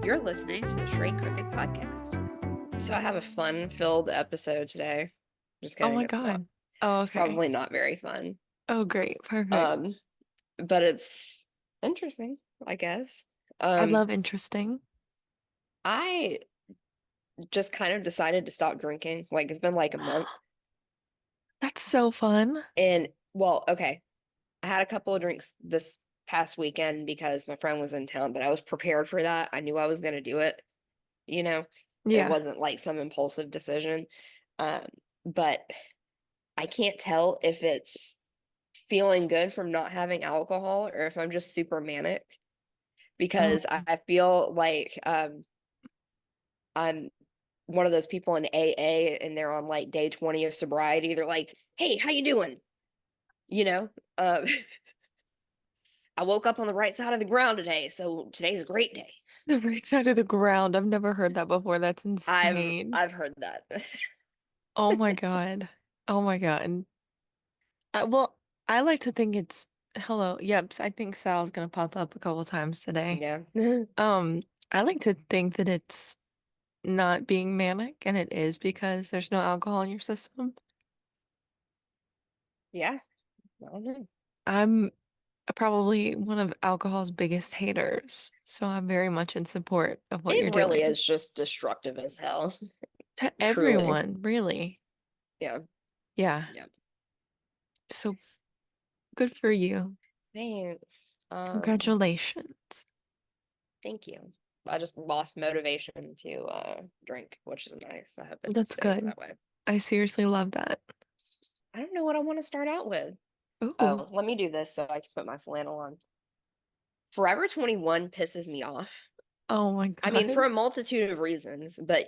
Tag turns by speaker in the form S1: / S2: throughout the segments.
S1: You're listening to the Straight Crooked Podcast. So I have a fun-filled episode today. Just
S2: Oh
S1: kidding,
S2: my
S1: it's not.
S2: God. Oh,
S1: It's
S2: okay.
S1: probably not very fun.
S2: Oh, great. Perfect.
S1: Um, but it's interesting, I guess.
S2: I
S1: Um,
S2: love interesting.
S1: I just kind of decided to stop drinking. Like it's been like a month.
S2: That's so fun.
S1: And well, okay. I had a couple of drinks this past weekend because my friend was in town, but I was prepared for that. I knew I was going to do it, you know. It
S2: Yeah.
S1: wasn't like some impulsive decision. Um, but I can't tell if it's feeling good from not having alcohol or if I'm just super manic
S2: Oh,
S1: because I feel like I'm one of those people in AA and they're on like day 20 of sobriety. They're like, "Hey, how you doing?" You know, uh, I woke up on the right side of the ground today, so today's a great day.
S2: the right side of the ground. I've never heard that before. That's
S1: I've
S2: insane.
S1: I've heard that.
S2: Oh my God. Oh my God. Well, I like to think it's hello. Yep. I think Sal's gonna pop up a couple times today.
S1: Yeah.
S2: Um, I like to think that it's not being manic, and it is because there's no alcohol in your system.
S1: Yeah. I don't know.
S2: I'm probably one of alcohol's biggest haters, so I'm very much in support of what
S1: It
S2: you're
S1: really
S2: doing.
S1: is just destructive as hell.
S2: To
S1: Truly.
S2: everyone, really.
S1: Yeah.
S2: Yeah.
S1: Yeah.
S2: So good for you.
S1: Thanks.
S2: Congratulations.
S1: Thank you. I just lost motivation to drink, which is nice. I hope it
S2: That's
S1: stays
S2: good.
S1: that way.
S2: I seriously love that.
S1: I don't know what I want to start out with.
S2: Ooh.
S1: Oh, let me do this so I can put my flannel on. Forever 21 pisses me off.
S2: Oh my
S1: I mean,
S2: God.
S1: for a multitude of reasons, but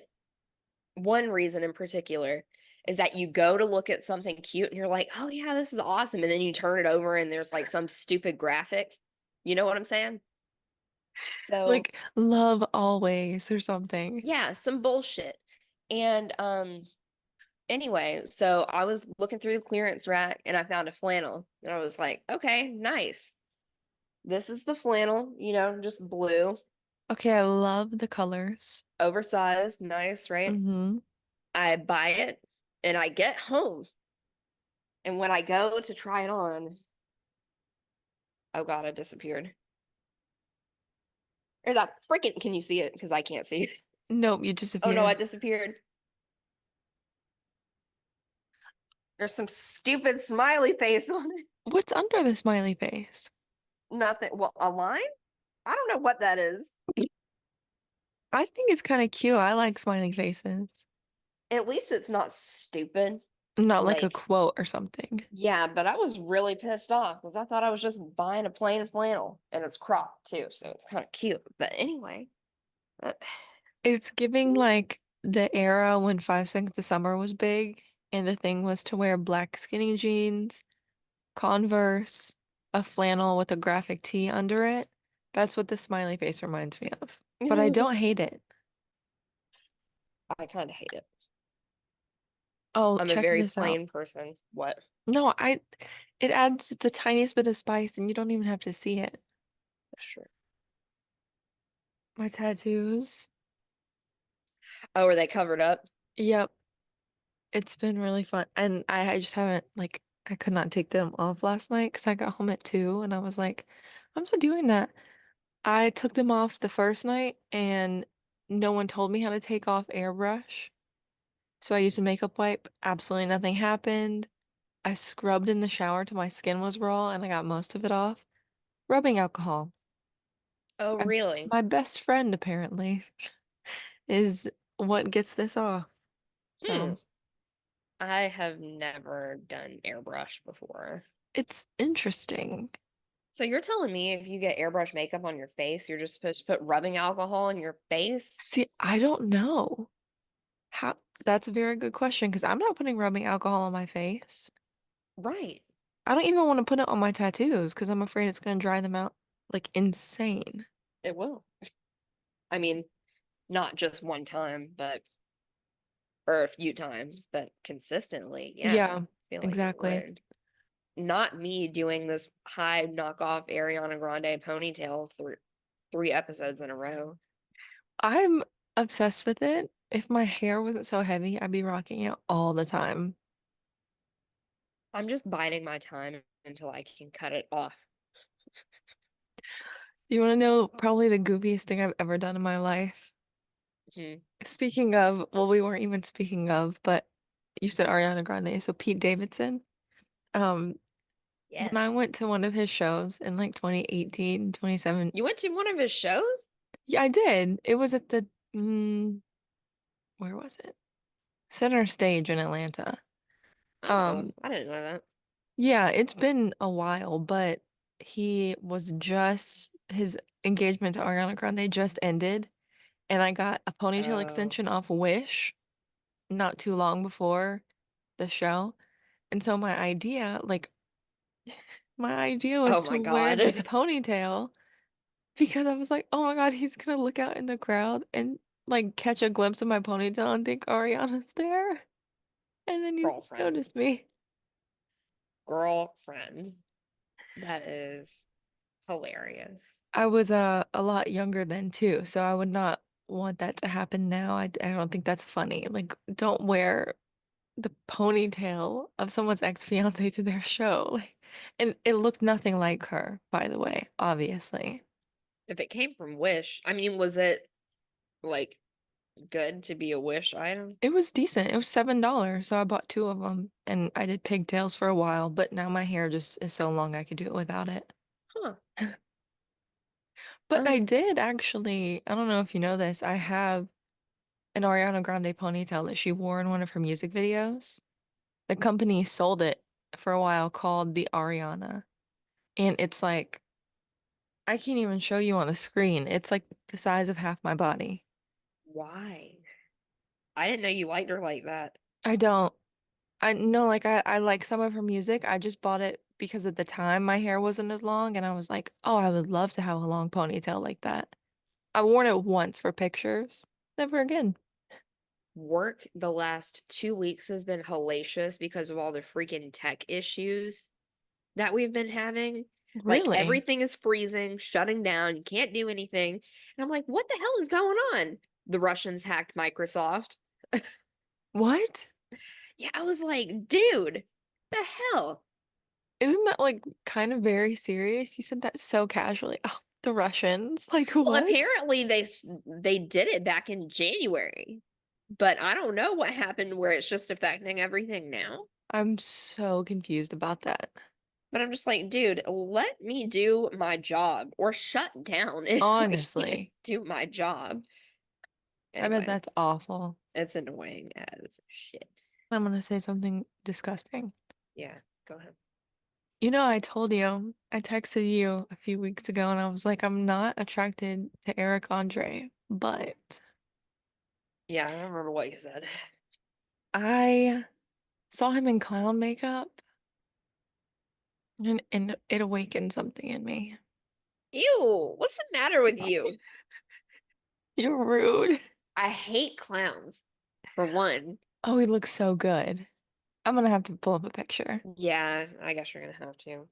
S1: one reason in particular is that you go to look at something cute and you're like, oh yeah, this is awesome. And then you turn it over and there's like some stupid graphic. You know what I'm saying? So
S2: Like love always or something.
S1: yeah, some bullshit. And anyway, so I was looking through the clearance rack and I found a flannel. And I was like, okay, nice. This is the flannel, just blue,
S2: Okay, I love the colors.
S1: oversized, nice, right?
S2: Mm-hmm.
S1: I buy it and I get home. And when I go to try it on, oh God, it disappeared. There's that freaking, can you see it? Because I can't see it.
S2: Nope, you
S1: Oh no,
S2: disappeared.
S1: it disappeared. There's some stupid smiley face on it.
S2: What's under the smiley face?
S1: Nothing. Well, a line? I don't know what that is.
S2: I think it's kind of cute. I like smiley faces.
S1: At least it's not stupid.
S2: Not like a
S1: Like,
S2: quote or something.
S1: yeah, but I was really pissed off because I thought I was just buying a plain flannel and it's cropped too, so it's kind of cute. But anyway, uh,
S2: It's giving like the era when 5 Seconds of Summer was big, and the thing was to wear black skinny jeans, Converse, a flannel with a graphic tee under it. That's what the smiley face reminds me of. But I don't hate it.
S1: I kind of hate it.
S2: Oh,
S1: I'm a
S2: check
S1: very
S2: this out.
S1: plain person. What?
S2: No, it adds the tiniest bit of spice and you don't even have to see it.
S1: Sure.
S2: My tattoos.
S1: Oh, are they covered up?
S2: Yep, it's been really fun. And I just haven't like I could not take them off last night because I got home at 2 and I was like, I'm not doing that. I took them off the first night and no one told me how to take off airbrush. So I used a makeup wipe. Absolutely nothing happened. I scrubbed in the shower till my skin was raw and I got most of it off. Rubbing alcohol.
S1: Oh,
S2: My,
S1: really?
S2: my best friend apparently is what gets this off.
S1: Hmm.
S2: So
S1: I have never done airbrush before.
S2: it's interesting.
S1: So you're telling me if you get airbrush makeup on your face, you're just supposed to put rubbing alcohol in your face?
S2: See, I don't know. How that's a very good question because I'm not putting rubbing alcohol on my face.
S1: Right.
S2: I don't even want to put it on my tattoos because I'm afraid it's going to dry them out like insane.
S1: It will. I mean, not just one time, but or a few times, but consistently. Yeah, I
S2: Yeah,
S1: feel like it
S2: exactly.
S1: would. Not me doing this high knockoff Ariana Grande ponytail through 3 episodes in a row.
S2: I'm obsessed with it. If my hair wasn't so heavy, I'd be rocking it all the time.
S1: I'm just biding my time until I can cut it off.
S2: Do you want to know probably the goofiest thing I've ever done in my life?
S1: Hmm.
S2: Speaking of, well, we weren't even speaking of, but you said Ariana Grande, so Pete Davidson. Um, when I
S1: Yes.
S2: went to one of his shows in like 2018, 27,
S1: You went to one of his shows?
S2: yeah, I did. It was at the, where was it? Center Stage in Atlanta.
S1: Oh,
S2: Um,
S1: I didn't know that.
S2: yeah, it's been a while, but his engagement to Ariana Grande just ended, and I got a ponytail
S1: Oh.
S2: extension off Wish not too long before the show. And so my idea
S1: Oh
S2: was to
S1: my
S2: wear
S1: God.
S2: this ponytail because I was like, oh my God, he's gonna look out in the crowd and like catch a glimpse of my ponytail and think Ariana's there. And then he's
S1: Girlfriend.
S2: noticed me.
S1: Girlfriend. That is hilarious.
S2: I was a lot younger then too, so I would not want that to happen now. I don't think that's funny. Like, don't wear the ponytail of someone's ex-fiance to their show. Like, and it looked nothing like her, by the way, obviously.
S1: If it came from Wish, I mean, was it like good to be a Wish item?
S2: It was decent. It was $7, so I bought two of them and I did pigtails for a while, but now my hair just is so long I could do it without it.
S1: Huh.
S2: But I
S1: Um,
S2: did actually, I don't know if you know this, I have an Ariana Grande ponytail that she wore in one of her music videos. The company sold it for a while called the Ariana. And it's like, I can't even show you on the screen. It's like the size of half my body.
S1: why? I didn't know you liked her like that.
S2: I don't, I know, like, I like some of her music. I just bought it because at the time my hair wasn't as long. And I was like, oh, I would love to have a long ponytail like that. I worn it once for pictures. Never again.
S1: Work the last 2 weeks has been hellacious because of all the freaking tech issues that we've been having. Like
S2: Really?
S1: everything is freezing, shutting down, you can't do anything. And I'm like, what the hell is going on? The Russians hacked Microsoft.
S2: What?
S1: Yeah, I was like, dude, the hell?
S2: Isn't that like kind of very serious? You said that so casually. Oh, the Russians. Like
S1: Well,
S2: what?
S1: apparently they did it back in January, but I don't know what happened where it's just affecting everything now.
S2: I'm so confused about that.
S1: But I'm just like, dude, let me do my job or shut down if I can't
S2: Honestly,
S1: do my job.
S2: I bet
S1: Anyway,
S2: that's awful.
S1: it's annoying as shit.
S2: I'm gonna say something disgusting.
S1: Yeah, go ahead.
S2: You know, I told you, I texted you a few weeks ago and I was like, I'm not attracted to Eric Andre, but
S1: Yeah, I don't remember what you said.
S2: I saw him in clown makeup and it awakened something in me.
S1: Ew, what's the matter with you?
S2: You're rude.
S1: I hate clowns, for one.
S2: Oh, he looks so good. I'm gonna have to pull up a picture.
S1: Yeah, I guess you're gonna have to.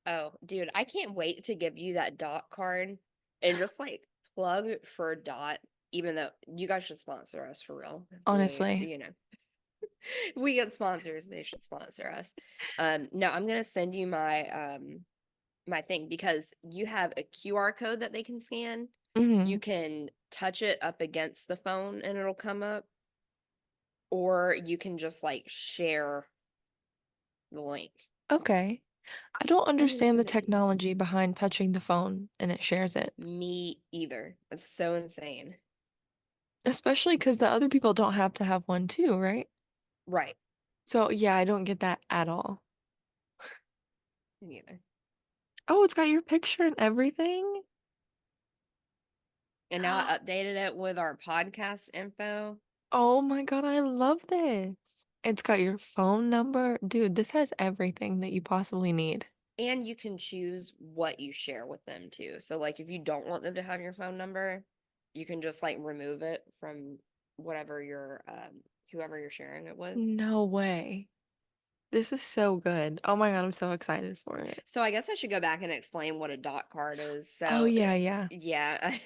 S1: Oh, dude, I can't wait to give you that dot card and just like plug for Dot, even though you guys should sponsor us for real.
S2: Honestly.
S1: If we get sponsors, they should sponsor us. No, I'm gonna send you my thing because you have a QR code that they can scan.
S2: Hmm.
S1: You can touch it up against the phone and it'll come up, or you can just like share the link.
S2: Okay. I don't
S1: I'm gonna
S2: understand the
S1: send it to you.
S2: technology behind touching the phone and it shares it.
S1: Me either. That's so insane.
S2: Especially because the other people don't have to have one too, right?
S1: Right.
S2: So yeah, I don't get that at all.
S1: Me either.
S2: Oh, it's got your picture and everything.
S1: And now I updated it with our podcast info.
S2: Oh my God, I love this. It's got your phone number. Dude, this has everything that you possibly need.
S1: And you can choose what you share with them too. So like if you don't want them to have your phone number, you can just like remove it from whatever you're whoever you're sharing it with.
S2: No way. This is so good. Oh my God, I'm so excited for it.
S1: So I guess I should go back and explain what a dot card is.
S2: Oh
S1: So
S2: yeah, yeah.
S1: yeah.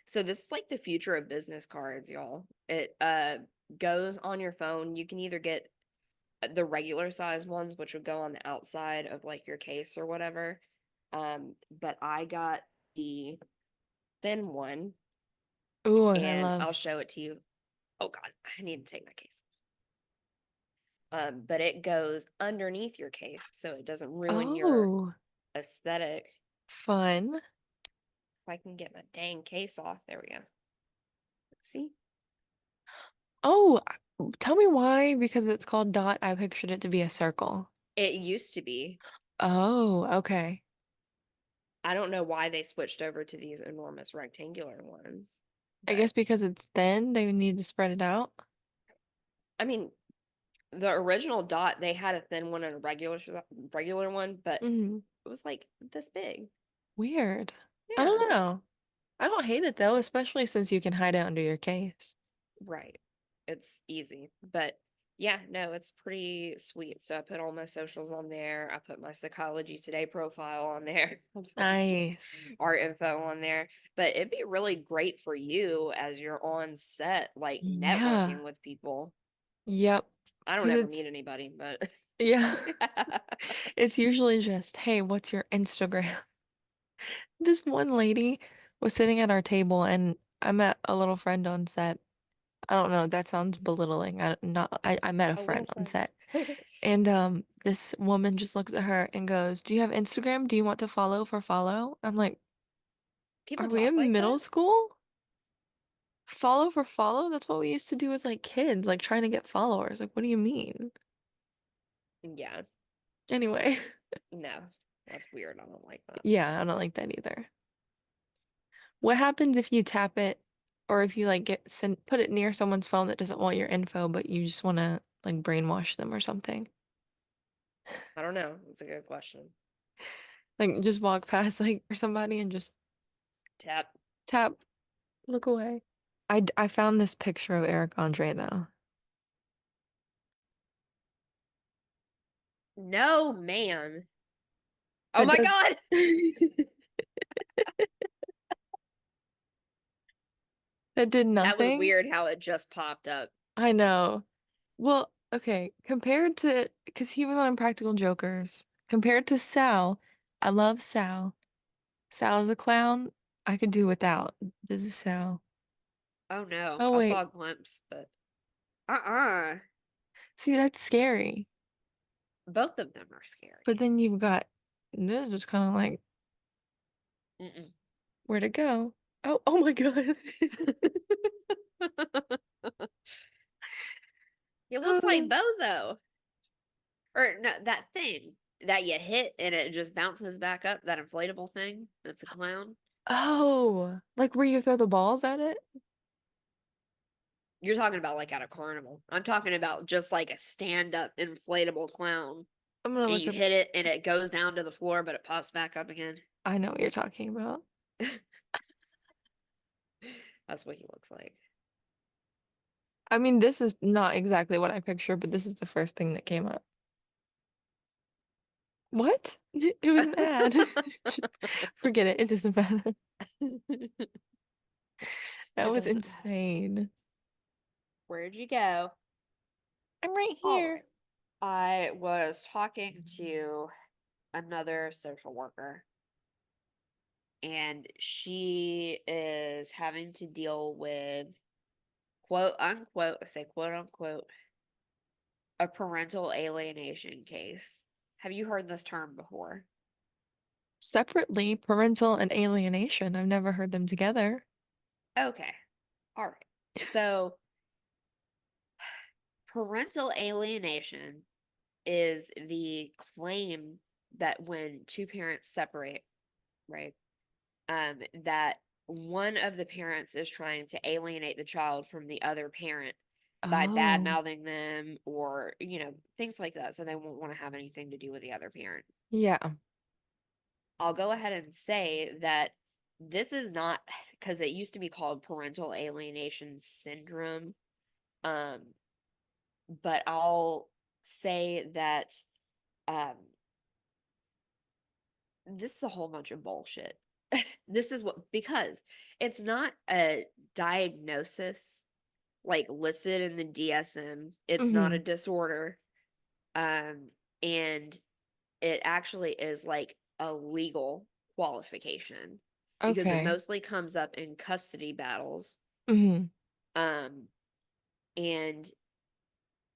S1: So this is like the future of business cards, y'all. It goes on your phone. You can either get the regular size ones, which would go on the outside of like your case or whatever. But I got the thin one,
S2: Ooh, and I
S1: and I'll
S2: love.
S1: show it to you. Oh God, I need to take my case. But it goes underneath your case, so it doesn't ruin your
S2: Oh,
S1: aesthetic.
S2: fun.
S1: If I can get my dang case off, there we go. See,
S2: Oh, tell me why, because it's called dot. I pictured it to be a circle.
S1: it used to be.
S2: Oh, okay.
S1: I don't know why they switched over to these enormous rectangular ones,
S2: I
S1: but
S2: guess because it's thin, they need to spread it out.
S1: I mean, the original dot, they had a thin one and a regular one, but
S2: Hmm.
S1: it was like this big.
S2: Weird. I
S1: Yeah,
S2: don't know. I don't hate it though, especially since you can hide it under your case.
S1: right. It's easy, but yeah, no, it's pretty sweet. So I put all my socials on there. I put my Psychology Today profile on there. I put
S2: Nice.
S1: art info on there. But it'd be really great for you as you're on set, like
S2: Yeah.
S1: networking with people.
S2: Yep.
S1: I don't
S2: Because
S1: ever meet
S2: it's,
S1: anybody, but
S2: yeah. It's usually just, hey, what's your Instagram? This one lady was sitting at our table and I met a little friend on set. I don't know, that sounds belittling. I met a
S1: a
S2: friend
S1: little
S2: on
S1: friend.
S2: set. And this woman just looks at her and goes, "Do you have Instagram? Do you want to follow for follow?" I'm like,
S1: People
S2: "Are we
S1: talk
S2: in
S1: like
S2: middle
S1: that?
S2: school? Follow for follow? That's what we used to do as like kids, like trying to get followers. Like, what do you mean?"
S1: Yeah,
S2: Anyway,
S1: no, that's weird. I don't like that.
S2: yeah, I don't like that either. What happens if you tap it or if you like put it near someone's phone that doesn't want your info, but you just want to like brainwash them or something?
S1: I don't know. That's a good question.
S2: Like just walk past like or somebody and just
S1: Tap.
S2: tap, look away. I found this picture of Eric Andre though.
S1: No, ma'am. Oh
S2: That
S1: my
S2: does
S1: God.
S2: that did
S1: That was
S2: nothing.
S1: weird how it just popped up.
S2: I know. Well, okay, compared to because he was on Impractical Jokers, compared to Sal, I love Sal. Sal's a clown. I could do without. This is Sal.
S1: Oh no.
S2: Oh
S1: I saw
S2: wait,
S1: a glimpse, but uh-uh.
S2: see that's scary.
S1: Both of them are
S2: But
S1: scary.
S2: then you've got this was kind of like
S1: Mm-mm.
S2: where'd it go? Oh, oh my God.
S1: He looks like
S2: Oh,
S1: Bozo. Or no, that thing that you hit and it just bounces back up, that inflatable thing. That's a clown.
S2: oh, like where you throw the balls at it?
S1: You're talking about like at a carnival. I'm talking about just like a stand-up inflatable clown.
S2: I'm gonna
S1: And
S2: look
S1: you
S2: up.
S1: hit it and it goes down to the floor, but it pops back up again.
S2: I know what you're talking about.
S1: That's what he looks like.
S2: I mean, this is not exactly what I pictured, but this is the first thing that came up. What? It was an ad. Forget it. It doesn't matter. That
S1: It
S2: was
S1: doesn't matter.
S2: insane.
S1: Where'd you go?
S2: I'm right
S1: All
S2: here.
S1: right. I was talking to another social worker, and she is having to deal with quote unquote, I say quote unquote, a parental alienation case. Have you heard this term before?
S2: Separately, parental and alienation. I've never heard them together.
S1: Okay. All right. So, parental alienation is the claim that when two parents separate, right, that one of the parents is trying to alienate the child from the other parent by bad
S2: Oh,
S1: mouthing them or, things like that. So they won't want to have anything to do with the other parent.
S2: yeah.
S1: I'll go ahead and say that this is not because it used to be called parental alienation syndrome. Um, but I'll say that um this is a whole bunch of bullshit. this is what, because it's not a diagnosis like listed in the DSM. It's not a
S2: Mm-hmm.
S1: disorder. And it actually is like a legal qualification because it
S2: Okay.
S1: mostly comes up in custody battles.
S2: Mm-hmm.
S1: Um, and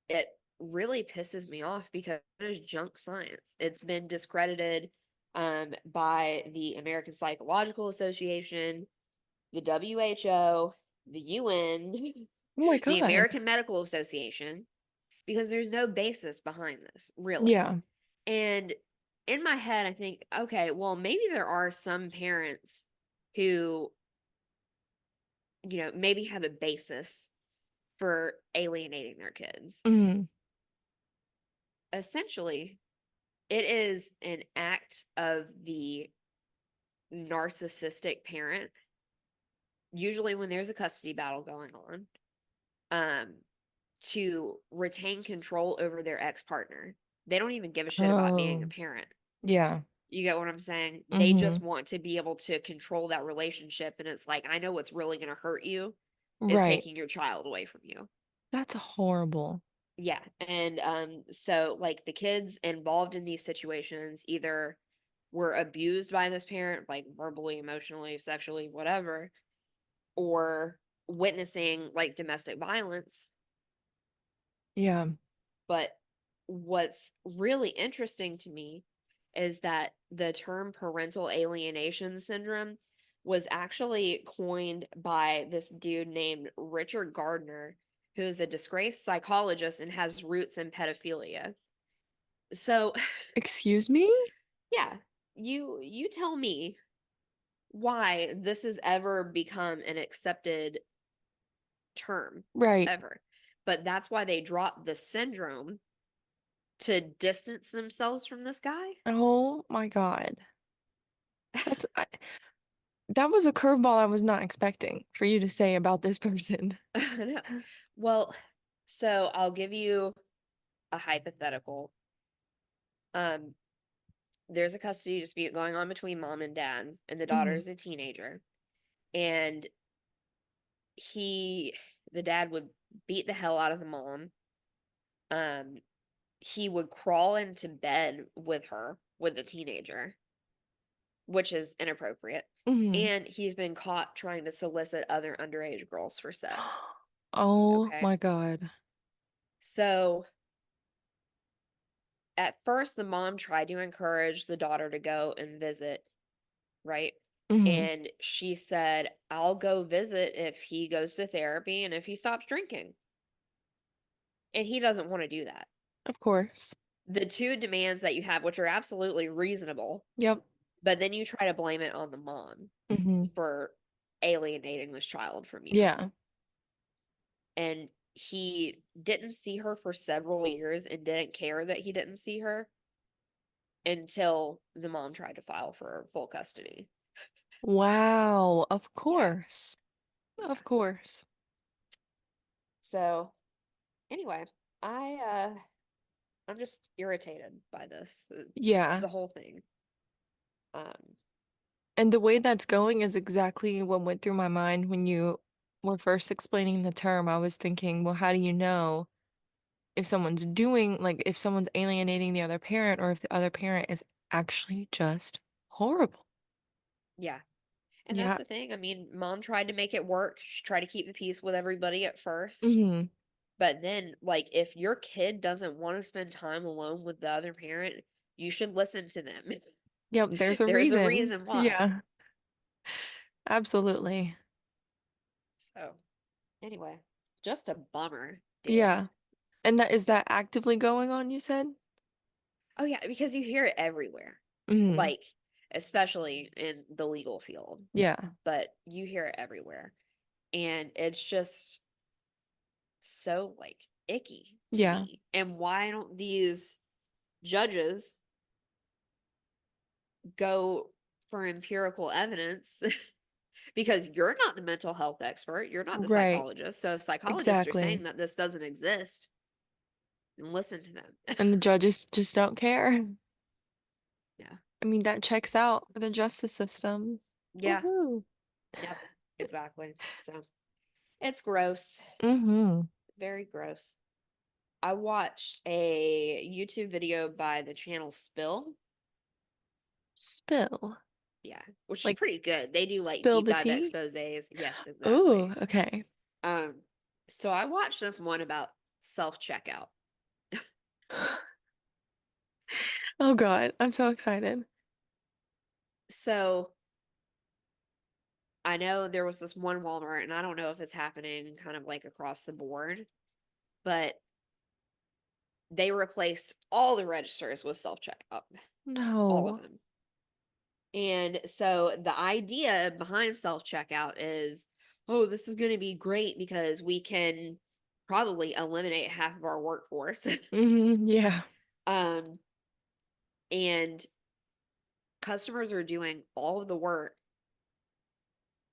S1: it really pisses me off because it is junk science. It's been discredited by the American Psychological Association, the WHO, the UN,
S2: Oh my
S1: the
S2: God.
S1: American Medical Association, because there's no basis behind this, really.
S2: Yeah.
S1: And in my head, I think, okay, well, maybe there are some parents who, maybe have a basis for alienating their kids.
S2: Mm-hmm.
S1: Essentially, it is an act of the narcissistic parent, usually when there's a custody battle going on, um, to retain control over their ex partner. They don't even give a shit about being a
S2: Oh,
S1: parent.
S2: yeah.
S1: You get what I'm saying? They
S2: Mm-hmm.
S1: just want to be able to control that relationship. And it's like, I know what's really going to hurt you is
S2: Right.
S1: taking your child away from you.
S2: That's horrible.
S1: Yeah. And so like the kids involved in these situations either were abused by this parent, like verbally, emotionally, sexually, whatever, or witnessing like domestic violence.
S2: Yeah.
S1: But what's really interesting to me is that the term parental alienation syndrome was actually coined by this dude named Richard Gardner, who is a disgraced psychologist and has roots in pedophilia. So,
S2: Excuse me?
S1: yeah, you tell me why this has ever become an accepted term
S2: Right.
S1: ever. But that's why they dropped the syndrome to distance themselves from this guy.
S2: Oh my God. That's that was a curveball I was not expecting for you to say about this person.
S1: No. Well, so I'll give you a hypothetical. Um, there's a custody dispute going on between mom and dad, and the daughter
S2: Hmm.
S1: is a teenager. And the dad would beat the hell out of the mom. Um, he would crawl into bed with her, with the teenager, which is inappropriate.
S2: Hmm.
S1: And he's been caught trying to solicit other underage girls for sex.
S2: Oh
S1: Okay.
S2: my God.
S1: So at first, the mom tried to encourage the daughter to go and visit, right?
S2: Hmm.
S1: And she said, I'll go visit if he goes to therapy and if he stops drinking. And he doesn't want to do that.
S2: Of course.
S1: The two demands that you have, which are absolutely reasonable,
S2: Yep.
S1: but then you try to blame it on the mom
S2: Hmm.
S1: for alienating this child from you.
S2: Yeah.
S1: And he didn't see her for several years and didn't care that he didn't see her until the mom tried to file for full custody.
S2: Wow. Of
S1: Yeah.
S2: course.
S1: Yeah.
S2: Of course.
S1: So anyway, I'm just irritated by this.
S2: Yeah.
S1: The whole thing. Um
S2: And the way that's going is exactly what went through my mind when you were first explaining the term. I was thinking, well, how do you know if someone's doing, like, if someone's alienating the other parent or if the other parent is actually just horrible?
S1: yeah. And that's
S2: Yeah.
S1: the thing. I mean, mom tried to make it work. She tried to keep the peace with everybody at first.
S2: Hmm.
S1: But then like if your kid doesn't want to spend time alone with the other parent, you should listen to them.
S2: Yep, there's a
S1: There's a
S2: reason.
S1: reason why.
S2: Yeah, absolutely.
S1: So, anyway, just a bummer, dude.
S2: Yeah. And that is that actively going on, you said?
S1: Oh yeah, because you hear it everywhere.
S2: Hmm.
S1: Like especially in the legal field,
S2: Yeah.
S1: but you hear it everywhere. And it's just so like icky to
S2: Yeah.
S1: me. And why don't these judges go for empirical evidence? Because you're not the mental health expert, you're not the
S2: Right.
S1: psychologist. So if psychologists are saying
S2: Exactly.
S1: that this doesn't exist, then listen to them.
S2: And the judges just don't care.
S1: Yeah.
S2: I mean, that checks out for the justice system.
S1: Yeah.
S2: Woohoo.
S1: Yep. Exactly. So it's gross.
S2: Mm-hmm.
S1: Very gross. I watched a YouTube video by the channel Spill.
S2: Spill.
S1: Yeah, which is
S2: Like
S1: pretty good. They do like
S2: spill
S1: deep
S2: the
S1: dive
S2: tea?
S1: exposés. Yes,
S2: Oh,
S1: exactly.
S2: okay.
S1: Um, so I watched this one about self-checkout.
S2: Oh God, I'm so excited.
S1: So I know there was this one Walmart, and I don't know if it's happening kind of like across the board, but they replaced all the registers with self-checkout, all of
S2: No.
S1: them. And so the idea behind self-checkout is, oh, this is going to be great because we can probably eliminate half of our workforce.
S2: Mm-hmm. Yeah.
S1: um, and customers are doing all of the work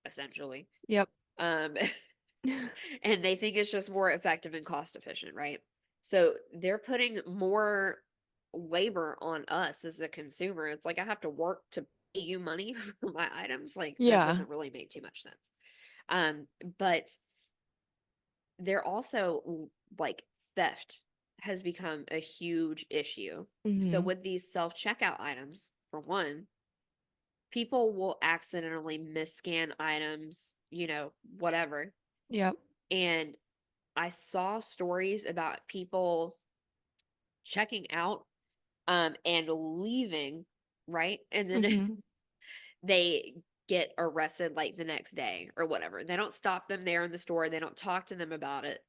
S1: essentially.
S2: Yep.
S1: Um, and they think it's just more effective and cost efficient, right? So they're putting more labor on us as a consumer. It's like I have to work to pay you money for my items. Like that
S2: Yeah.
S1: doesn't really make too much sense. But they're also like theft has become a huge issue. So
S2: Mm-hmm.
S1: with these self-checkout items, for one, people will accidentally misscan items, whatever.
S2: Yep.
S1: And I saw stories about people checking out and leaving, right? And then
S2: Mm-hmm.
S1: they get arrested like the next day or whatever. They don't stop them there in the store, they don't talk to them about it,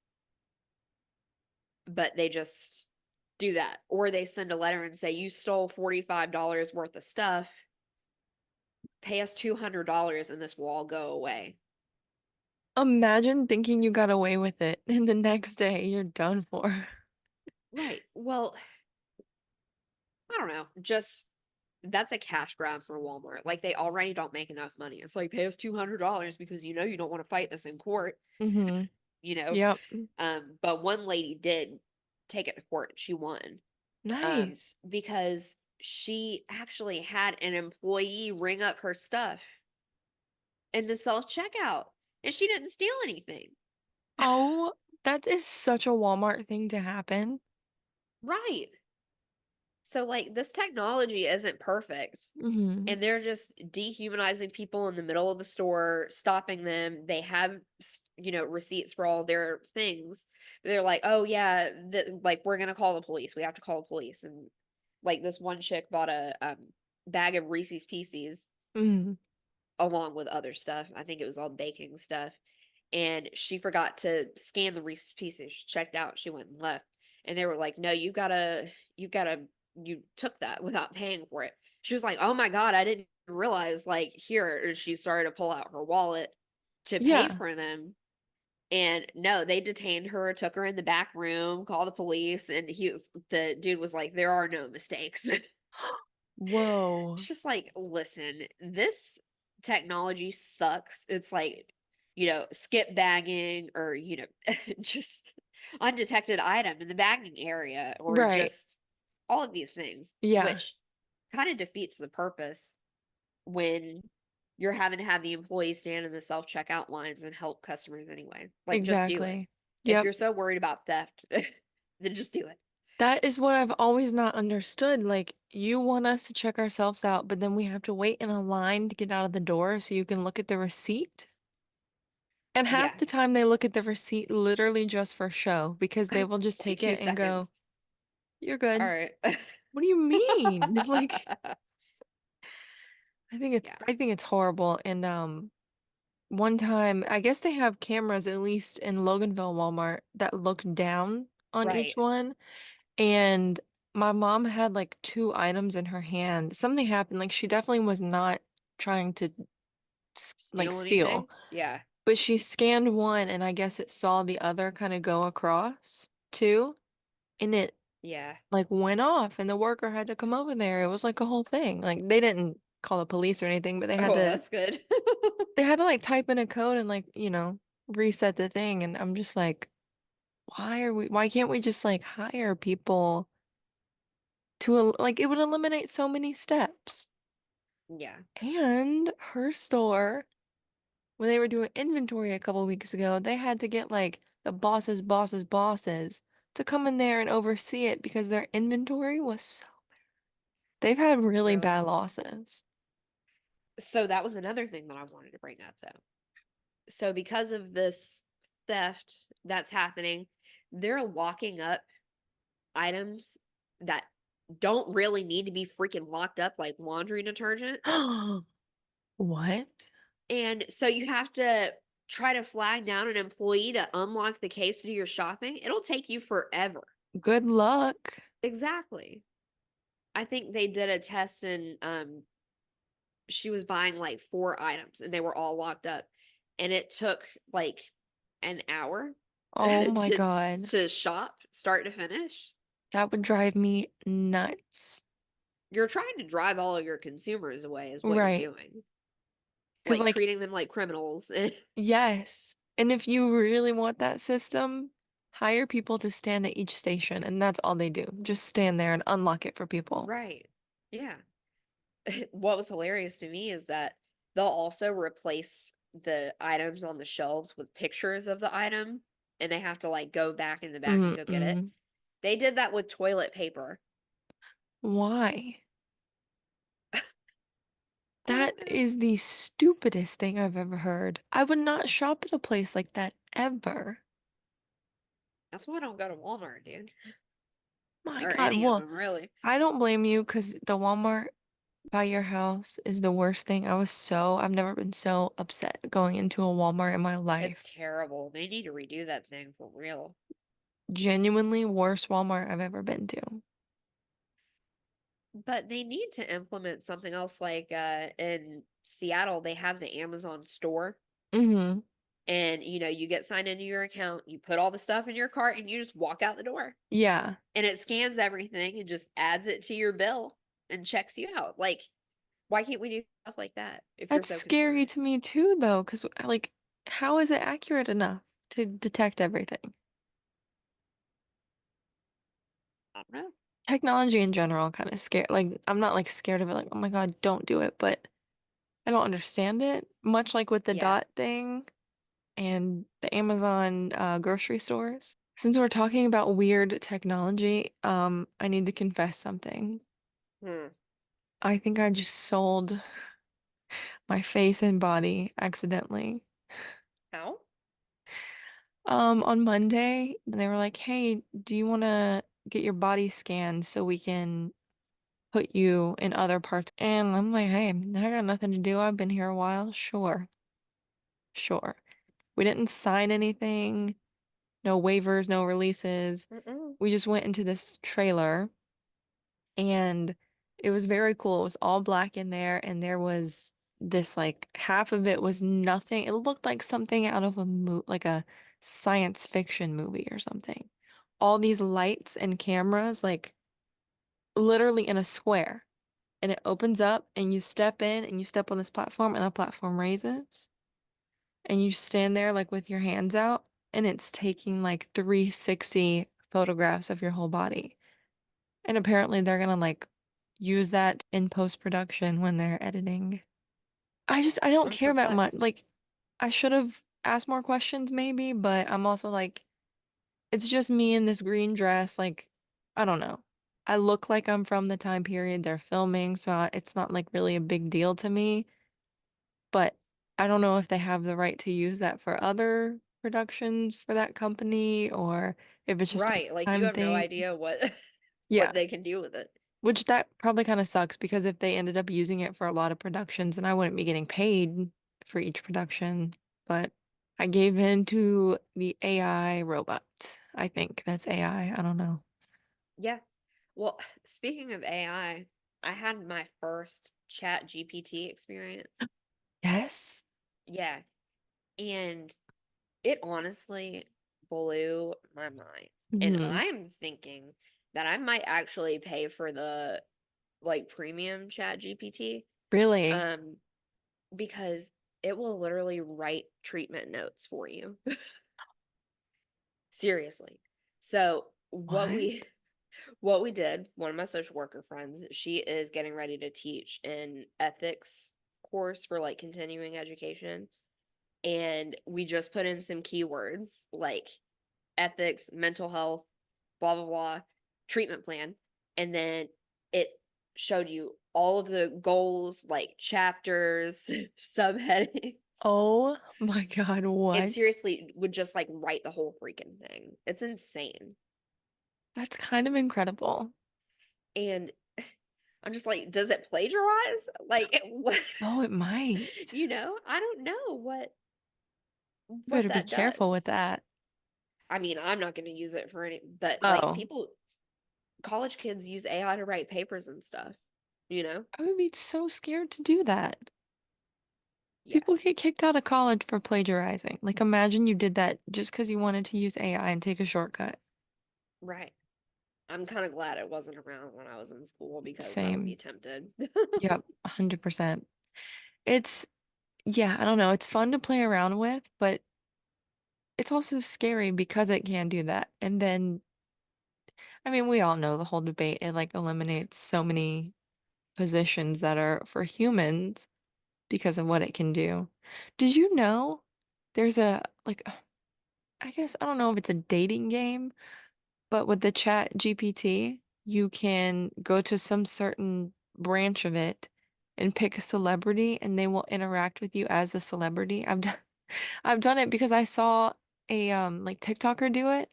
S1: but they just do that. Or they send a letter and say, you stole $45 worth of stuff, pay us $200 and this will all go away.
S2: Imagine thinking you got away with it, and the next day you're done for.
S1: Right. Well, I don't know. Just that's a cash grab for Walmart. Like they already don't make enough money. It's like pay us $200 because you don't want to fight this in court,
S2: Mm-hmm.
S1: you know.
S2: Yep.
S1: But one lady did take it to court. She won.
S2: Nice.
S1: Because she actually had an employee ring up her stuff in the self-checkout and she didn't steal anything.
S2: Oh, that is such a Walmart thing to happen.
S1: Right. So like this technology isn't perfect.
S2: Mm-hmm.
S1: And they're just dehumanizing people in the middle of the store, stopping them. They have, receipts for all their things. They're like, oh yeah, like we're gonna call the police. We have to call the police. And like this one chick bought a bag of Reese's Pieces
S2: Mm-hmm.
S1: along with other stuff. I think it was all baking stuff. And she forgot to scan the Reese's Pieces. She checked out. She went and left. And they were like, no, you took that without paying for it. She was like, oh my God, I didn't realize, like, here. And she started to pull out her wallet to pay
S2: Yeah.
S1: for them. And no, they detained her, took her in the back room, called the police. And the dude was like, there are no mistakes. It's
S2: Whoa.
S1: just like, listen, this technology sucks. It's like, skip bagging or, just undetected item in the bagging area or
S2: Right.
S1: just all of these things,
S2: Yeah,
S1: which kind of defeats the purpose when you're having to have the employees stand in the self checkout lines and help customers anyway. Like, just do it.
S2: exactly.
S1: If
S2: Yep.
S1: you're so worried about theft, then just do it.
S2: That is what I've always not understood. Like, you want us to check ourselves out, but then we have to wait in a line to get out of the door so you can look at the receipt. And half
S1: Yeah.
S2: the time they look at the receipt literally just for show because they will just
S1: Like
S2: take
S1: two
S2: it and go,
S1: seconds.
S2: "You're
S1: All
S2: good."
S1: right.
S2: What do you mean? Like,
S1: Yeah.
S2: I think it's horrible. And one time, I guess they have cameras at least in Loganville Walmart that look down on each
S1: Right.
S2: one. And my mom had like two items in her hand. Something happened. Like she definitely was not trying to like
S1: Steal
S2: steal,
S1: anything? Yeah.
S2: but she scanned one and I guess it saw the other kind of go across too. And it
S1: Yeah.
S2: like went off and the worker had to come over there. It was like a whole thing. Like they didn't call the police or anything, but
S1: Oh, that's good.
S2: they had to like type in a code and like, reset the thing. And I'm just like, why can't we just like hire people to, like, it would eliminate so many steps.
S1: Yeah.
S2: And her store, when they were doing inventory a couple weeks ago, they had to get like the bosses to come in there and oversee it because their inventory was so, they've had really bad
S1: Really?
S2: losses.
S1: So that was another thing that I wanted to bring up though. So because of this theft that's happening, they're locking up items that don't really need to be freaking locked up like laundry detergent.
S2: What?
S1: And so you have to try to flag down an employee to unlock the case to do your shopping. It'll take you forever.
S2: Good luck.
S1: Exactly. I think they did a test and she was buying like 4 items and they were all locked up. And it took like an hour
S2: Oh my
S1: to
S2: God.
S1: shop start to finish.
S2: That would drive me nuts.
S1: You're trying to drive all of your consumers away is what you're
S2: Right.
S1: doing.
S2: Because,
S1: Like
S2: like,
S1: treating them like criminals.
S2: yes. And if you really want that system, hire people to stand at each station, and that's all they do. Just stand there and unlock it for people.
S1: Right. Yeah. What was hilarious to me is that they'll also replace the items on the shelves with pictures of the item and they have to like go back in the back and go get it.
S2: Mm-mm.
S1: They did that with toilet paper.
S2: Why?
S1: I
S2: That
S1: don't know.
S2: is the stupidest thing I've ever heard. I would not shop at a place like that ever.
S1: That's why I don't go to Walmart, dude.
S2: My
S1: Or
S2: God.
S1: any of
S2: Well,
S1: them, really.
S2: I don't blame you because the Walmart by your house is the worst thing. I've never been so upset going into a Walmart in my
S1: It's
S2: life.
S1: terrible. They need to redo that thing for real.
S2: Genuinely worst Walmart I've ever been to.
S1: But they need to implement something else like in Seattle, they have the Amazon store.
S2: Mm-hmm.
S1: And you get signed into your account, you put all the stuff in your cart, and you just walk out the door.
S2: Yeah.
S1: And it scans everything and just adds it to your bill and checks you out. Like, why can't we do stuff like that if you're
S2: That's
S1: so
S2: scary
S1: concerned?
S2: to me too, though, because like, how is it accurate enough to detect everything?
S1: I don't know.
S2: Technology in general kind of scare like I'm not like scared of it like oh my God don't do it but I don't understand it much like with the
S1: Yeah.
S2: dot thing and the Amazon grocery stores. Since we're talking about weird technology, I need to confess something.
S1: Hmm.
S2: I think I just sold my face and body accidentally.
S1: How?
S2: On Monday, and they were like, "Hey, do you want to get your body scanned so we can put you in other parts?" And I'm like, "Hey, I got nothing to do. I've been here a while. Sure, sure." We didn't sign anything, no waivers, no releases.
S1: Mm-mm.
S2: We just went into this trailer and it was very cool. It was all black in there, and there was this like half of it was nothing. It looked like something out of a like a science fiction movie or something. All these lights and cameras, like literally in a square, and it opens up, and you step in, and you step on this platform, and the platform raises, and you stand there like with your hands out, and it's taking like 360 photographs of your whole body. And apparently they're gonna like use that in post-production when they're editing. I don't
S1: I'm
S2: care that much.
S1: perplexed.
S2: Like I should have asked more questions maybe, but I'm also like it's just me in this green dress like I don't know. I look like I'm from the time period they're filming, so it's not like really a big deal to me, but I don't know if they have the right to use that for other productions for that company or if it's just a
S1: Right. Like, you
S2: time
S1: have no
S2: thing.
S1: idea what
S2: Yeah.
S1: what they can do with it.
S2: Which that probably kind of sucks because if they ended up using it for a lot of productions, then I wouldn't be getting paid for each production. But I gave in to the AI robot. I think that's AI. I don't know.
S1: Yeah. Well, speaking of I had my first chat GPT experience.
S2: Yes.
S1: Yeah. And it honestly blew my mind. And
S2: Hmm.
S1: I'm thinking that I might actually pay for the like premium chat GPT.
S2: Really?
S1: Um, because it will literally write treatment notes for you. Seriously. So what we
S2: What?
S1: What we did, one of my social worker friends, she is getting ready to teach an ethics course for like continuing education. And we just put in some keywords like ethics, mental health, blah, blah, blah, treatment plan. And then it showed you all of the goals, like chapters, subheadings.
S2: Oh my God,
S1: It
S2: what?
S1: seriously would just like write the whole freaking thing. It's insane.
S2: That's kind of incredible.
S1: And I'm just like, does it plagiarize? Like, what?
S2: Oh, it might.
S1: I don't know
S2: You
S1: what
S2: better be
S1: that
S2: careful with
S1: does.
S2: that.
S1: I mean, I'm not going to use it for any, but like
S2: Oh,
S1: people, college kids use AI to write papers and stuff, you know?
S2: I would be so scared to do that.
S1: Yeah,
S2: People get kicked out of college for plagiarizing. Like, imagine you did that just because you wanted to use AI and take a shortcut.
S1: right. I'm kind of glad it wasn't around when I was in school because I would be
S2: Same.
S1: tempted.
S2: Yep, 100%. It's, yeah, I don't know. It's fun to play around with, but it's also scary because it can do that. And then, I mean, we all know the whole debate. It like eliminates so many positions that are for humans because of what it can do. Did you know there's a, like, I guess, I don't know if it's a dating game, but with the chat GPT, you can go to some certain branch of it and pick a celebrity and they will interact with you as a celebrity. I've done it because I saw a like TikToker do it.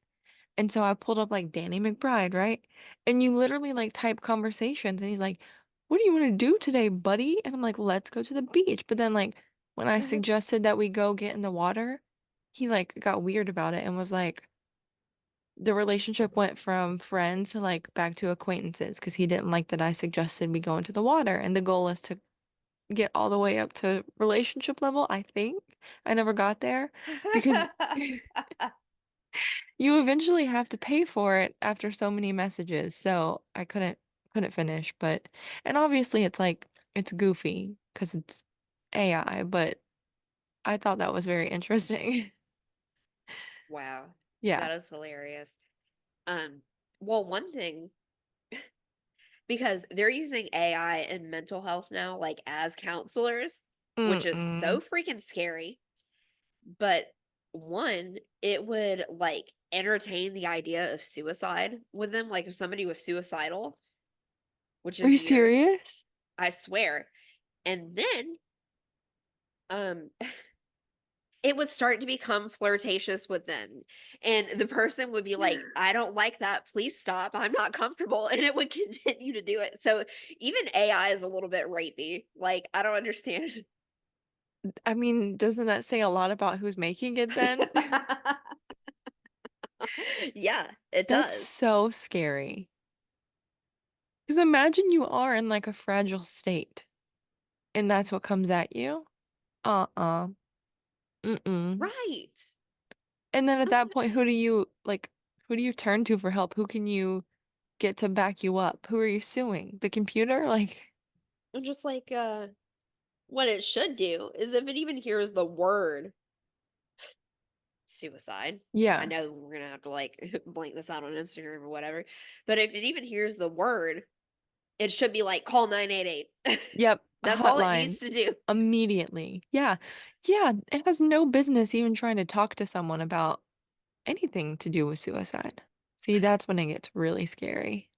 S2: And so I pulled up like Danny McBride, right? And you literally like type conversations and he's like, "What do you want to do today, buddy?" And I'm like, "Let's go to the beach." But then like when I suggested that we go get in the water, he like got weird about it and was like the relationship went from friends to like back to acquaintances because he didn't like that I suggested we go into the water. And the goal is to get all the way up to relationship level, I think. I never got there because you eventually have to pay for it after so many messages. So I couldn't finish, but and obviously it's like it's goofy because it's AI, but I thought that was very interesting.
S1: Wow,
S2: Yeah.
S1: that is hilarious. Well, one thing, because they're using AI in mental health now, like as counselors, which is so
S2: Mm-mm.
S1: freaking scary. But one, it would like entertain the idea of suicide with them, like if somebody was suicidal, which
S2: Are
S1: is
S2: you
S1: weird,
S2: serious?
S1: I swear. And then um it would start to become flirtatious with them. And the person would be like, I don't like that. Please stop. I'm not comfortable. And it would continue to do it. So even AI is a little bit rapey. Like, I don't understand.
S2: I mean, doesn't that say a lot about who's making it then?
S1: Yeah, it
S2: That's
S1: does.
S2: so scary. Because imagine you are in like a fragile state and that's what comes at you. Uh-uh. Mm-mm.
S1: Right.
S2: And then at that point,
S1: Uh,
S2: who do you turn to for help? Who can you get to back you up? Who are you suing? The computer? Like,
S1: I'm just like, what it should do is if it even hears the word suicide, I
S2: yeah.
S1: know we're gonna have to like blank this out on Instagram or whatever, but if it even hears the word, it should be like call 988.
S2: Yep. A
S1: That's all it
S2: hotline
S1: needs to do.
S2: immediately. Yeah. Yeah. It has no business even trying to talk to someone about anything to do with suicide. See, that's when it gets really scary.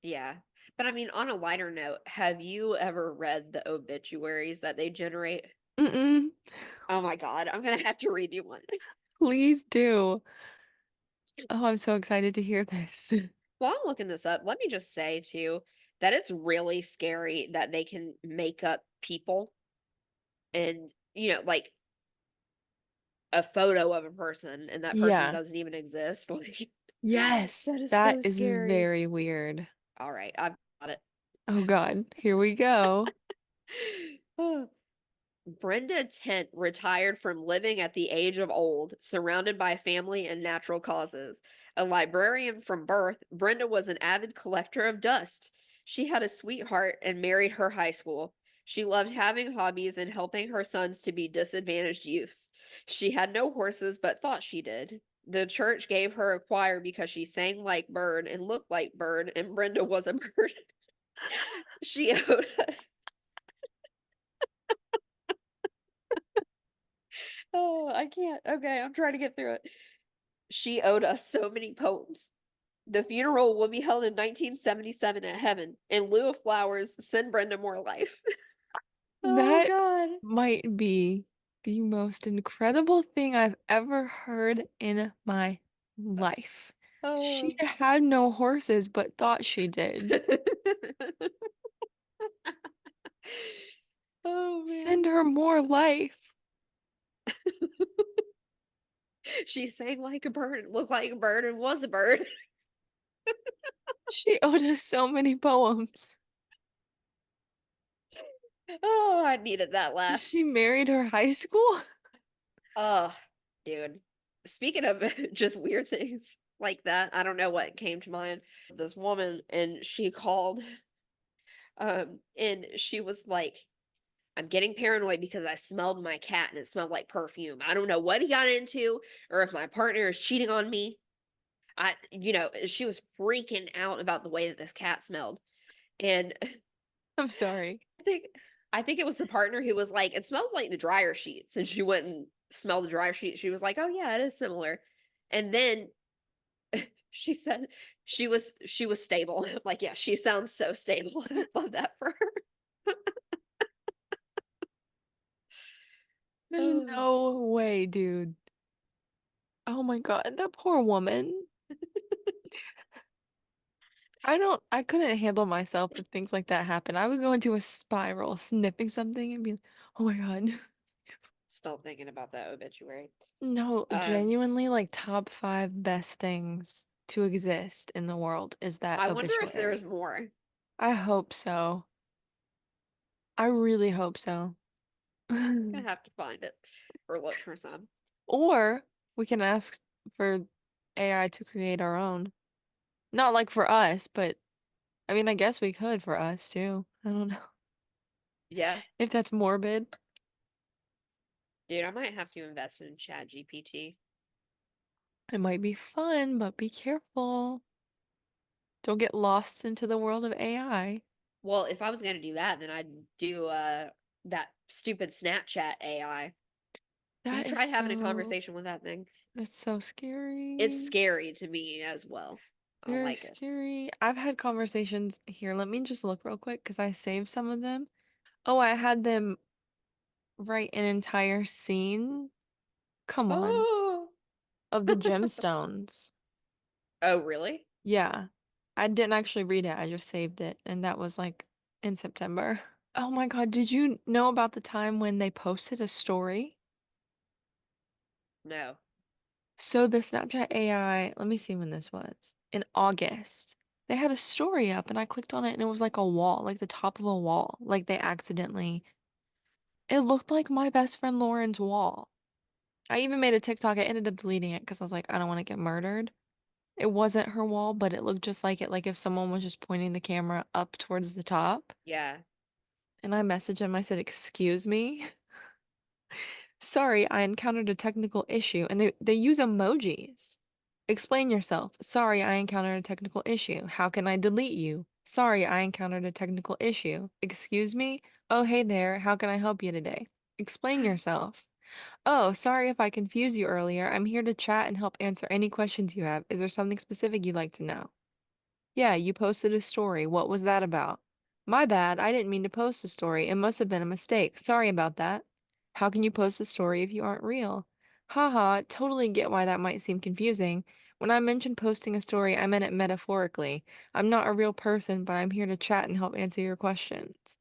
S1: Yeah. But I mean, on a lighter note, have you ever read the obituaries that they generate?
S2: Mm-mm.
S1: Oh my God, I'm gonna have to read you one.
S2: Please do. Oh, I'm so excited to hear this.
S1: While I'm looking this up, let me just say too that it's really scary that they can make up people and, like a photo of a person and that person
S2: Yeah.
S1: doesn't even exist. Like,
S2: Yes.
S1: that is
S2: That
S1: so
S2: is
S1: scary.
S2: very weird.
S1: All right, I've got it.
S2: Oh God, here we go.
S1: Brenda Tent retired from living at the age of old, surrounded by family and natural causes. A librarian from birth, Brenda was an avid collector of dust. She had a sweetheart and married her high school. She loved having hobbies and helping her sons to be disadvantaged youths. She had no horses, but thought she did. The church gave her a choir because she sang like Bird and looked like Bird, and Brenda was a bird. She owed us. Oh, I can't. Okay, I'm trying to get through it. She owed us so many poems. The funeral will be held in 1977 at Heaven. In lieu of flowers, send Brenda more life. Oh,
S2: That
S1: God.
S2: might be the most incredible thing I've ever heard in my life. She
S1: Oh.
S2: had no horses, but thought she did.
S1: Oh,
S2: Send
S1: man.
S2: her more life.
S1: She sang like a bird, looked like a bird, and was a bird.
S2: She owed us so many poems.
S1: Oh, I needed that laugh.
S2: She married her high school?
S1: Oh, dude. Speaking of just weird things like that, I don't know what came to mind. This woman, and she called, and she was like, I'm getting paranoid because I smelled my cat and it smelled like perfume. I don't know what he got into or if my partner is cheating on me. She was freaking out about the way that this cat smelled. And
S2: I'm sorry.
S1: I think I think it was the partner who was like, "It smells like the dryer sheets." And she went and smelled the dryer sheet. She was like, "Oh yeah, it is similar." And then she said she was stable. Like, yeah, she sounds so stable. I love that for her.
S2: There's
S1: Oh,
S2: no way, dude. Oh my God, that poor woman. I couldn't handle myself if things like that happened. I would go into a spiral, sniffing something and be like, oh my God.
S1: still thinking about that obituary.
S2: No,
S1: Um,
S2: genuinely, like top five best things to exist in the world is that
S1: I wonder if there's
S2: obituary.
S1: more.
S2: I hope so. I really hope so.
S1: Gonna have to find it or look for some.
S2: Or we can ask for AI to create our own. Not like for us, but I mean, I guess we could for us too. I don't know
S1: Yeah,
S2: if that's morbid.
S1: dude, I might have to invest in Chat GPT.
S2: It might be fun, but be careful. Don't get lost into the world of AI.
S1: Well, if I was gonna do that, then I'd do that stupid Snapchat AI. Have you
S2: That is
S1: tried having a
S2: so,
S1: conversation with that thing?
S2: that's so
S1: It's
S2: scary.
S1: scary to me as well. I don't
S2: Very
S1: like it.
S2: scary. I've had conversations here. Let me just look real quick because I saved some of them. Oh, I had them write an entire scene. Come on.
S1: Oh.
S2: Of the gemstones.
S1: Oh, really?
S2: Yeah. I didn't actually read it. I just saved it. And that was like in September. Oh my God. Did you know about the time when they posted a story?
S1: No.
S2: So the Snapchat AI, let me see when this was. In August. They had a story up and I clicked on it and it was like a wall, like the top of a wall. Like they accidentally. It looked like my best friend Lauren's wall. I even made a TikTok. I ended up deleting it because I was like, I don't want to get murdered. It wasn't her wall, but it looked just like it, like if someone was just pointing the camera up towards the top.
S1: Yeah.
S2: And I messaged him, I said, "Excuse me. Sorry, I encountered a technical issue." And they use emojis. Explain yourself. Sorry, I encountered a technical issue. How can I delete you? Sorry, I encountered a technical issue. Excuse me? Oh, hey there. How can I help you today? Explain yourself. Oh, sorry if I confused you earlier. I'm here to chat and help answer any questions you have. Is there something specific you'd like to know? Yeah, you posted a story. What was that about? My bad. I didn't mean to post a story. It must have been a mistake. Sorry about that. How can you post a story if you aren't real? Haha, totally get why that might seem confusing. When I mentioned posting a story, I meant it metaphorically. I'm not a real person, but I'm here to chat and help answer your questions.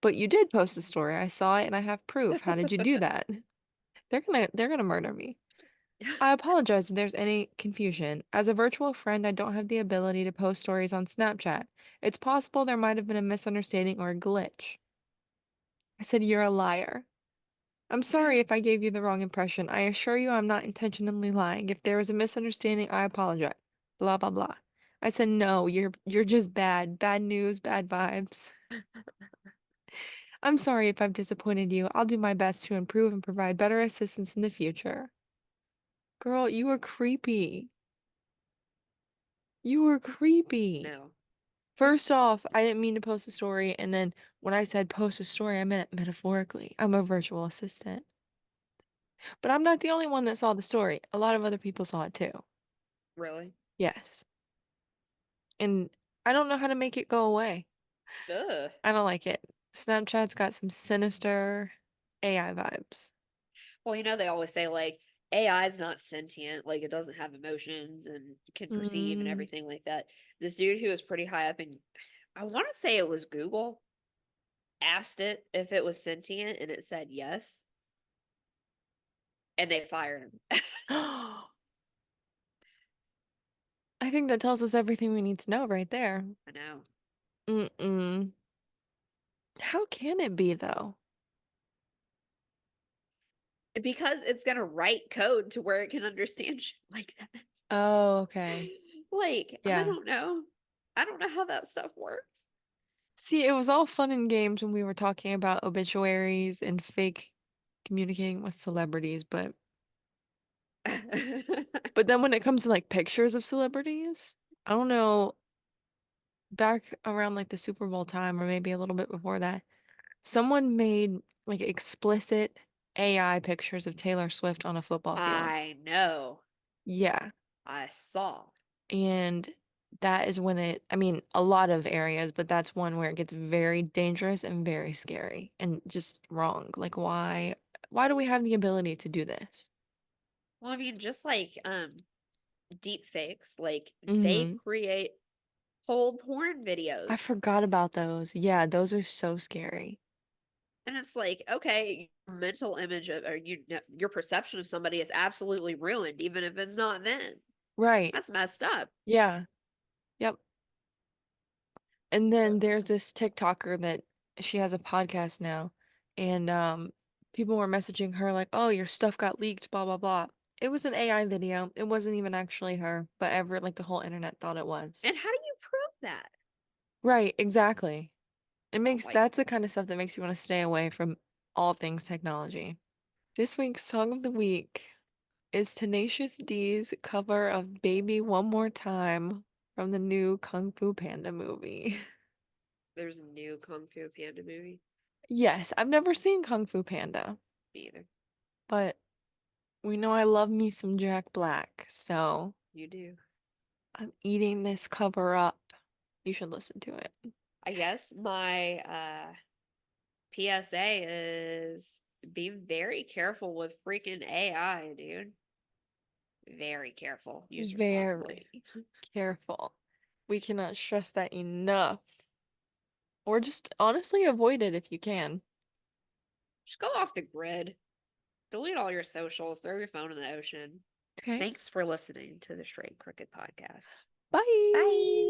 S2: But you did post a story. I saw it and I have proof. How did you do that? They're gonna murder me. I apologize if there's any confusion. As a virtual friend, I don't have the ability to post stories on Snapchat. It's possible there might have been a misunderstanding or a glitch. I said, "You're a liar." I'm sorry if I gave you the wrong impression. I assure you I'm not intentionally lying. If there was a misunderstanding, I apologize. Blah blah blah. I said, "No, you're just bad. Bad news, bad vibes." I'm sorry if I've disappointed you. I'll do my best to improve and provide better assistance in the future. Girl, you were creepy. You were creepy.
S1: No.
S2: First off, I didn't mean to post a story, and then when I said post a story, I meant it metaphorically. I'm a virtual assistant. But I'm not the only one that saw the story. A lot of other people saw it too.
S1: Really?
S2: Yes. And I don't know how to make it go away.
S1: Ugh.
S2: I don't like it. Snapchat's got some sinister AI vibes.
S1: Well, they always say like AI is not sentient, like it doesn't have emotions and can perceive and
S2: Mm.
S1: everything like that. This dude who was pretty high up in, I want to say it was Google, asked it if it was sentient and it said yes, and they fired him.
S2: I think that tells us everything we need to know right there.
S1: I know.
S2: Mm-mm. How can it be though?
S1: Because it's gonna write code to where it can understand shit like that.
S2: Oh, okay.
S1: Like, I
S2: Yeah.
S1: don't know. I don't know how that stuff works.
S2: See, it was all fun and games when we were talking about obituaries and fake communicating with celebrities, but then when it comes to like pictures of celebrities, I don't know, back around like the Super Bowl time or maybe a little bit before that, someone made like explicit AI pictures of Taylor Swift on a football field.
S1: I know.
S2: Yeah.
S1: I saw.
S2: And that is when I mean, a lot of areas, but that's one where it gets very dangerous and very scary and just wrong. Like, why do we have the ability to do this?
S1: Well, I mean, just like deep fakes, like they
S2: Hmm.
S1: create whole porn
S2: I
S1: videos.
S2: forgot about those. Yeah, those are so scary.
S1: And it's like, okay, your mental image of, or your perception of somebody is absolutely ruined, even if it's not them.
S2: Right.
S1: That's messed up.
S2: Yeah. Yep. And then
S1: Ugh.
S2: there's this TikToker that she has a podcast now, and people were messaging her like, "Oh, your stuff got leaked, blah blah blah." It was an AI video. It wasn't even actually her, but like the whole internet thought it was.
S1: And how do you prove that?
S2: Right, exactly.
S1: Oh my,
S2: That's the kind of stuff that makes you want to stay away from all things technology. This week's song of the week is Tenacious D's cover of Baby One More Time from the new Kung Fu Panda movie.
S1: there's a new Kung Fu Panda movie.
S2: Yes, I've never seen Kung Fu Panda,
S1: Me either.
S2: but we know I love me some Jack Black, so
S1: You do.
S2: I'm eating this cover up. You should listen to it.
S1: I guess my PSA is be very careful with freaking AI, dude. Very careful. Use responsibly.
S2: Very careful. We cannot stress that enough. Or just honestly avoid it if you can.
S1: Just go off the grid. Delete all your socials. Throw your phone in the ocean.
S2: Okay?
S1: Thanks for listening to the Straight Crooked Podcast.
S2: Bye!
S1: Bye.